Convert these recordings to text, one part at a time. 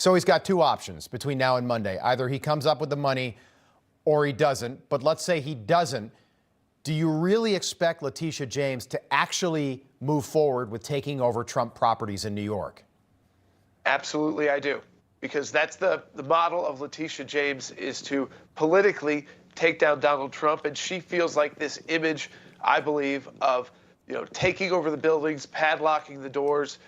So he's got two options between now and Monday. Either he comes up with the money or he doesn't. But let's say he doesn't. Do you really expect Letitia James to actually move forward with taking over Trump properties in New York? Absolutely, I do. Because that's the model of Letitia James, is to politically take down Donald Trump. And she feels like this image, I believe, of taking over the buildings, padlocking the doors,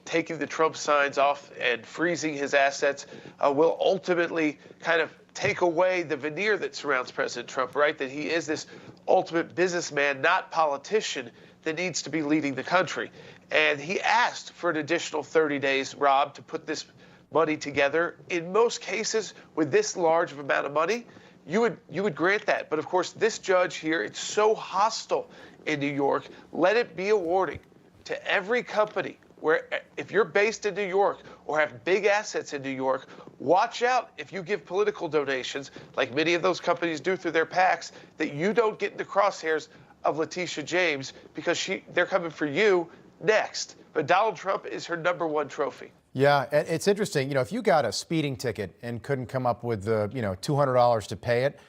taking the Trump signs off and freezing his assets will ultimately kind of take away the veneer that surrounds President Trump, right? That he is this ultimate businessman, not politician, that needs to be leading the country. And he asked for an additional 30 days, Rob, to put this money together. In most cases, with this large of amount of money, you would grant that. But of course, this judge here, it's so hostile in New York. Let it be a warning to every company where, if you're based in New York or have big assets in New York, watch out if you give political donations, like many of those companies do through their PACs, that you don't get in the crosshairs of Letitia James, because they're coming for you next. But Donald Trump is her #1 trophy. Yeah, and it's interesting. If you got a speeding ticket and couldn't come up with the, $200 to pay it,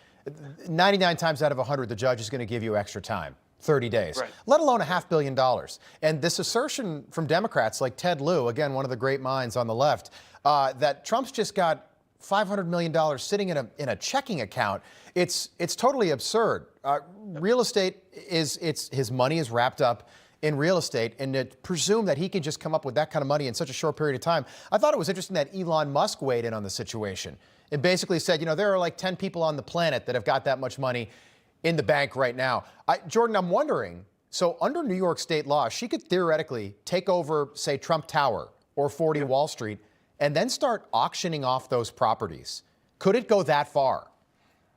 99 times out of 100, the judge is going to give you extra time. 30 days, right, let alone $500 million. And this assertion from Democrats like Ted Lieu, again, one of the great minds on the left, that Trump's just got $500 million sitting in a checking account. It's totally absurd. Real estate his money is wrapped up in real estate, and to presume that he can just come up with that kind of money in such a short period of time. I thought it was interesting that Elon Musk weighed in on the situation and basically said, there are like 10 people on the planet that have got that much money in the bank right now. Jordan, I'm wondering, so under New York state law, she could theoretically take over, say, Trump Tower or 40 Wall Street and then start auctioning off those properties. Could it go that far?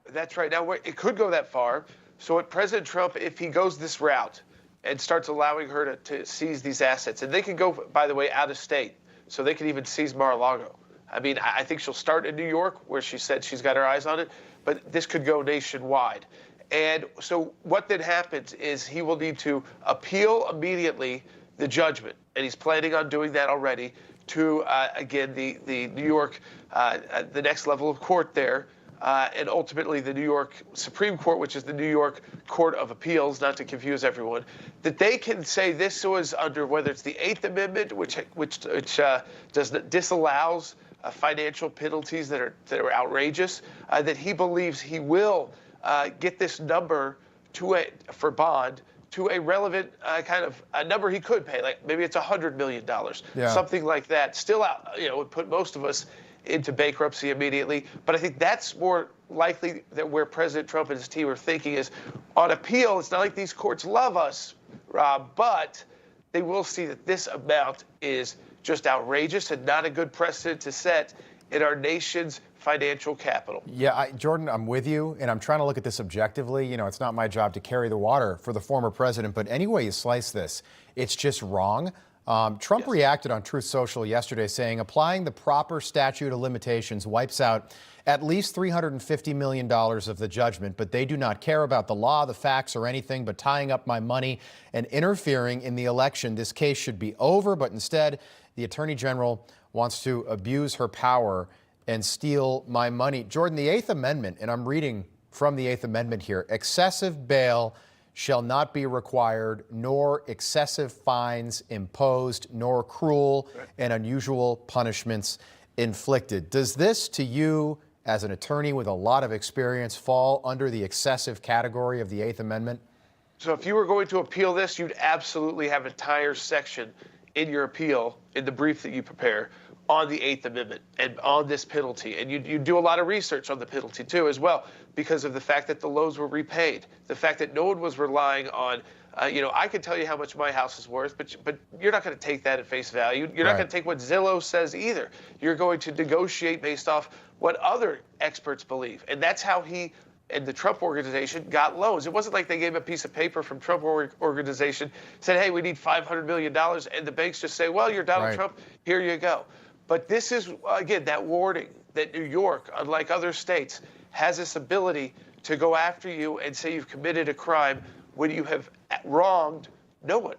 That's right. Now, it could go that far. So what President Trump, if he goes this route and starts allowing her to seize these assets, and they can go, by the way, out of state, so they can even seize Mar-a-Lago. I mean, I think she'll start in New York, where she said she's got her eyes on it, but this could go nationwide. And so what then happens is he will need to appeal immediately the judgment, and he's planning on doing that already, to, again, the New York, the next level of court there, and ultimately the New York Supreme Court, which is the New York Court of Appeals, not to confuse everyone, that they can say this was under, whether it's the Eighth Amendment, which disallows financial penalties that are outrageous, that he believes he will get this number for bond to a relevant kind of a number he could pay, like maybe it's $100 million, something like that. Still out, would put most of us into bankruptcy immediately. But I think that's more likely that where President Trump and his team are thinking is, on appeal, it's not like these courts love us, Rob, but they will see that this amount is just outrageous and not a good precedent to set in our nation's financial capital. Yeah, Jordan, I'm with you, and I'm trying to look at this objectively. It's not my job to carry the water for the former president, but any way you slice this, it's just wrong. Trump reacted on Truth Social yesterday saying applying the proper statute of limitations wipes out at least $350 million of the judgment, but they do not care about the law, the facts, or anything but tying up my money and interfering in the election. This case should be over, but instead, the Attorney General wants to abuse her power and steal my money. Jordan, the Eighth Amendment, and I'm reading from the Eighth Amendment here, excessive bail shall not be required, nor excessive fines imposed, nor cruel and unusual punishments inflicted. Does this, to you, as an attorney with a lot of experience, fall under the excessive category of the Eighth Amendment? So if you were going to appeal this, you'd absolutely have an entire section in your appeal, in the brief that you prepare, on the Eighth Amendment and on this penalty. And you do a lot of research on the penalty, too, as well, because of the fact that the loans were repaid, the fact that no one was relying on, I could tell you how much my house is worth, but you're not going to take that at face value. You're not going to take what Zillow says either. You're going to negotiate based off what other experts believe. And that's how he and the Trump organization got loans. It wasn't like they gave a piece of paper from Trump organization, said, hey, we need $500 million. And the banks just say, well, you're Donald Trump, here you go. But this is, again, that warning that New York, unlike other states, has this ability to go after you and say you've committed a crime when you have wronged no one.